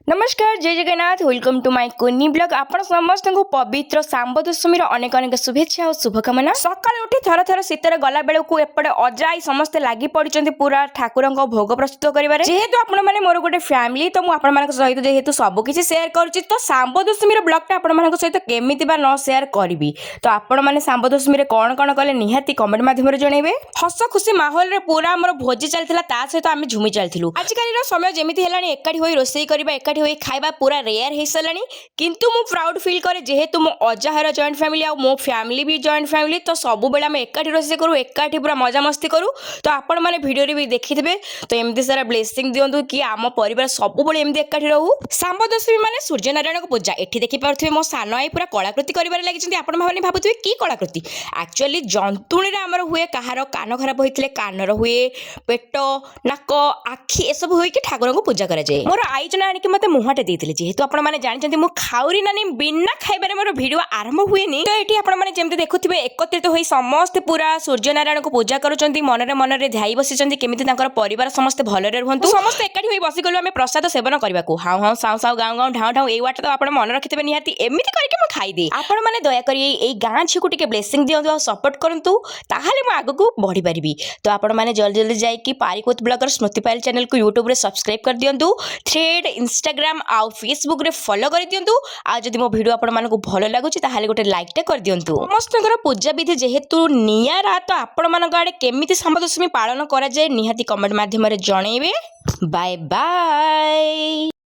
नमस्कार जय Jagannath welcome to my कुन्नी ब्लॉग आपण समस्त को पवित्र सांब दशमी अनेक अनेक शुभेच्छा और शुभकामना। सकाल उठी थर थर शीतर गला बेलू एपटे अजाई समस्ते लगी पड़ी पूरा ठाकुर भोग प्रस्तुत करेंगे जेहेतु आपण मैंने मोर गोटे फैमिली तो मुझे सहित जेहेतु सबकि सेयार करुच्ची तो सांब दशमी ब्लॉगटा आपण सहित केमी न सेयार करी तो आपण मैंने सांब दशमी कौन कौन कले निहाती कमेंट माध्यम जनइबे। हस खुशी माहौल रे पूरा आम भोजी चलता ता सहित आम झुमी चलू। आजिकल समय जमी है एकाठी हो रोसई करवा एकाठी हो खाଇବା पूरा रेयर हो सारानी किंतु मु प्राउड फील करे जेहेतु मो अजाहर जॉइंट फैमिली आ मो फैमिली भी जॉइंट फैमिली तो सब बेला आम एकाठी रोसई करूँ एकाठी पूरा मजा मस्ती करूँ। तो आपण मैंने भिडियो भी देखिथे तो एमती सारा ब्लेसिंग दिंतु कि आम परिवार सब बड़े एमती एकाठी रहू। सांब दशमी माने सूर्य नारायण को पूजा एठी देखि पारुथिबे मो सान आई पूरा कलाकृति करिबार लागिछन्ती। आपण भाबनी भाबुथिबे की कलाकृति एक्चुअली जंतुणी रे हमर हुए कहार कान खराब होइथिले कानर हुए पेट नाक आखि ए सब होई कि ठाकुर को पूजा करा जाए। मोर आई जने आनी कि मते मुहाटे देथिले जेहेतु आपण माने जानिछन्ती मो खाउरी नानी बिना खाइबारे मोर वीडियो आरंभ हुएनी तो एठी आपण माने जेमते देखुथिबे एकत्रित होई समस्त पूरा सूर्य नारायण को पूजा करूछन्ती मनरे मनरे ध्याई बसिछन्ती केमिति तांकर परिवार समस्त भलरे रहंतु समस्त एकाठी होई बसी गलु आमे प्रसाद सेवन करबाकू हाउ हाउ साउ साउ गाउ गाउ ढाउ ढाउ ए वाट तो आपण मन रखिथिबे निहाती एमिति करके म खाइ दे। आपण माने दया करी एई गां छी को टिके ब्लेसिंग दियंतु आ सपोर्ट करंतु ताहाले म आगु को बढ़ी परिबी। तो आपण माने जल्दी जल्दी जाई कि पारिकोत ब्लॉगर स्मृति पायल चैनल को YouTube रे सब्सक्राइब कर दियंतु थ्रेड इंस्टाग्राम आ फेसबुक रे फॉलो कर दियंतु आ जदि मो वीडियो आपण मानको भलो लागुची ताहाले गोटे लाइक टे कर दियंतु। समस्तकर पूजा विधि जेहेतु नियारा तो आपण मानक आडे केमिति सांब दशमी पालन करा जाय निहाती कमेंट माध्यम रे जणैबे। Bye bye.